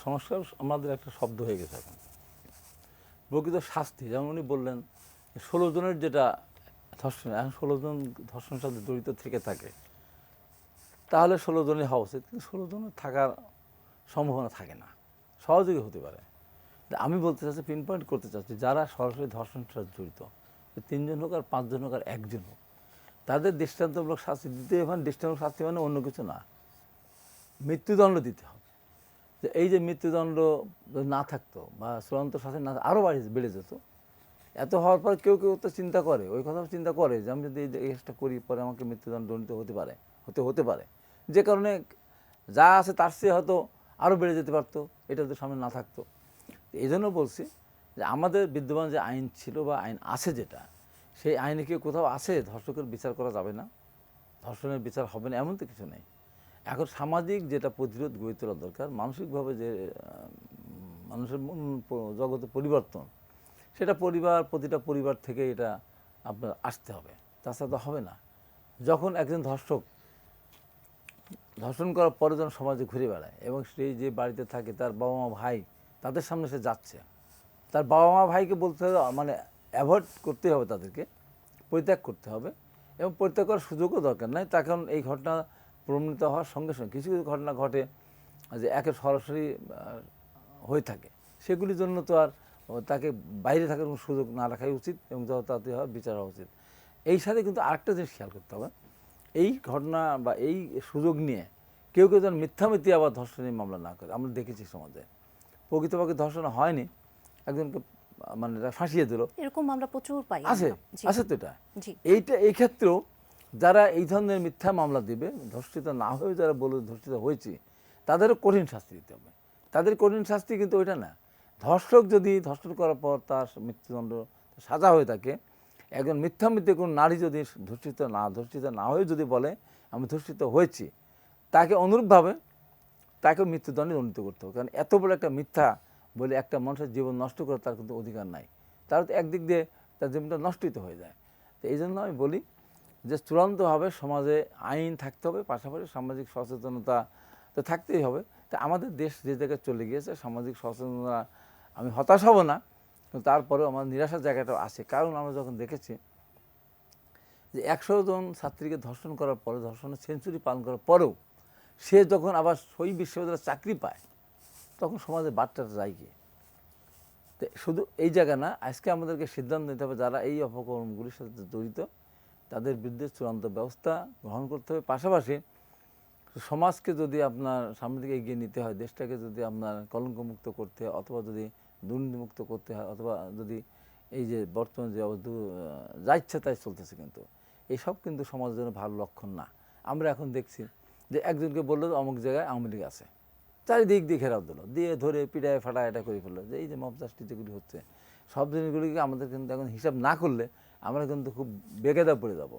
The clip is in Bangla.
সংস্কার আমাদের একটা শব্দ হয়ে গেছে এখন। প্রকৃত শাস্তি যেমন উনি বললেন 16 জনের যেটা ধর্ষণ, এখন 16 জন ধর্ষণের সাথে জড়িত থেকে থাকে তাহলে 16 জনই হওয়া উচিত, কিন্তু 16 জনের থাকার সম্ভাবনা থাকে না, সহযোগী হতে পারে। আমি বলতে চাচ্ছি, পিন পয়েন্ট করতে চাচ্ছি, যারা সরাসরি ধর্ষণের সাথে জড়িত 3 জন হোক আর 5 জন হোক আর 1 জন হোক, তাদের দৃষ্টান্তমূলক শাস্তি দিতে হবে। দৃষ্টান্তমূলক শাস্তি মানে অন্য কিছু না, মৃত্যুদণ্ড দিতে হবে। যে এই যে মৃত্যুদণ্ড না থাকতো বা চূড়ান্ত শাস্তি না, আরও বেড়ে যেত। এত হওয়ার পর কেউ কেউ তো চিন্তা করে, ওই কথা চিন্তা করে যে আমি যদি এই কাজটা করি পরে আমাকে মৃত্যুদণ্ড দণ্ডিত হতে পারে, যে কারণে যা আছে তার চেয়ে হয়তো আরও বেড়ে যেতে পারতো, এটা যদি সামনে না থাকতো। এই জন্য বলছি যে আমাদের বিদ্যমান যে আইন ছিল বা আইন আছে, যেটা সেই আইনে কি কোথাও আছে ধর্ষকের বিচার করা যাবে না, ধর্ষণের বিচার হবে না, এমন তো কিছু নেই। এখন সামাজিক যেটা প্রতিরোধ গড়ে তোলা দরকার, মানসিকভাবে যে মানুষের মন জগতে পরিবর্তন, সেটা প্রতিটা পরিবার থেকে এটা আপনার আসতে হবে, তাছাড়া তো হবে না। যখন একজন ধর্ষণ করার পরে যখন সমাজে ঘুরে বেড়ায় এবং সেই যে বাড়িতে থাকে তার বাবা মা ভাই তাদের সামনে সে যাচ্ছে, তার বাবা মা ভাইকে বলতে হবে, মানে অ্যাভয়েড করতে হবে, তাদেরকে পরিত্যাগ করতে হবে, এবং পরিত্যাগ করার সুযোগও দরকার নাই। তখন এই ঘটনা প্রমাণিত হওয়ার সঙ্গে সঙ্গে কিছু কিছু ঘটনা ঘটে যে একের সরাসরি হয়ে থাকে, সেগুলির জন্য তো আর তাকে বাইরে থাকার কোনো সুযোগ না রাখাই উচিত এবং যত তাড়াতাড়ি হয় বিচার হওয়া উচিত। এই সাথে কিন্তু আরেকটা জিনিস খেয়াল করতে হবে, এই ঘটনা বা এই সুযোগ নিয়ে কেউ কেউ যেন মিথ্যামিথ্যি আবার ধর্ষণের মামলা না করে। আমরা দেখেছি সমাজে প্রকৃতপক্ষে ধর্ষণ হয়নি, একজনকে মানে ফাঁসিয়ে দিল, এরকম আমরা প্রচুর পাই। আছে তো এটা। এই ক্ষেত্রেও যারা এই ধরনের মিথ্যা মামলা দিবে, ধর্ষিত না হয়ে যারা বলে ধর্ষিত হয়েছে, তাদেরও কঠিন শাস্তি দিতে হবে। তাদের কঠিন শাস্তি কিন্তু ওইটা না, ধর্ষক যদি ধর্ষণ করার পর তার মৃত্যুদণ্ড সাজা হয়ে থাকে, একজন মিথ্যে কোনো নারী যদি ধর্ষিত না হয়ে যদি বলে আমি ধর্ষিত হয়েছি, তাকে অনুরূপভাবে তাকে মৃত্যুদণ্ডে দণ্ডিত করতে হবে। কারণ এত বড় একটা মিথ্যা বলে একটা মানুষের জীবন নষ্ট করে তার কিন্তু অধিকার নাই, তার তো একদিক দিয়ে তার জীবনটা নষ্টই তো হয়ে যায়। তো এই জন্য আমি বলি যে চূড়ান্তভাবে সমাজে আইন থাকতে হবে, পাশাপাশি সামাজিক সচেতনতা তো থাকতেই হবে। তা আমাদের দেশ যে জায়গায় চলে গিয়েছে, সামাজিক সচেতনতা, আমি হতাশ হব না, কিন্তু তারপরেও আমার নিরাশার জায়গাটাও আছে। কারণ আমরা যখন দেখেছি যে 100 জন ছাত্রীকে ধর্ষণ করার পরে, ধর্ষণের সেঞ্চুরি পালন করার পরেও সে যখন আবার ওই বিশ্ববিদ্যালয়ে চাকরি পায়, তখন সমাজে বার্তাটা যায় গিয়ে। তো শুধু এই জায়গা না, আজকে আমাদেরকে সিদ্ধান্ত নিতে হবে যারা এই অপকর্মগুলির সাথে জড়িত তাদের বিরুদ্ধে চূড়ান্ত ব্যবস্থা গ্রহণ করতে হবে। পাশাপাশি সমাজকে যদি আপনার সামনের দিকে এগিয়ে নিতে হয়, দেশটাকে যদি আপনার কলঙ্কমুক্ত করতে হয়, অথবা যদি দুর্নীতিমুক্ত করতে হয়, অথবা যদি এই যে বর্তমান যে যা ইচ্ছা তাই চলতেছে, কিন্তু এইসব কিন্তু সমাজের জন্য ভালো লক্ষণ না। আমরা এখন দেখছি যে একজনকে বললো অমুক জায়গায় আওয়ামী লীগ আছে, চারিদিক দিয়ে ঘেরাও দিল, দিয়ে ধরে পিটায় ফাটায় এটা করে ফেললো। যে এই যে মব জাস্টিস যেগুলি হচ্ছে, সব জিনিসগুলিকে আমাদের কিন্তু এখন হিসাব না করলে আমরা কিন্তু খুব বেকায়দা পড়ে যাব।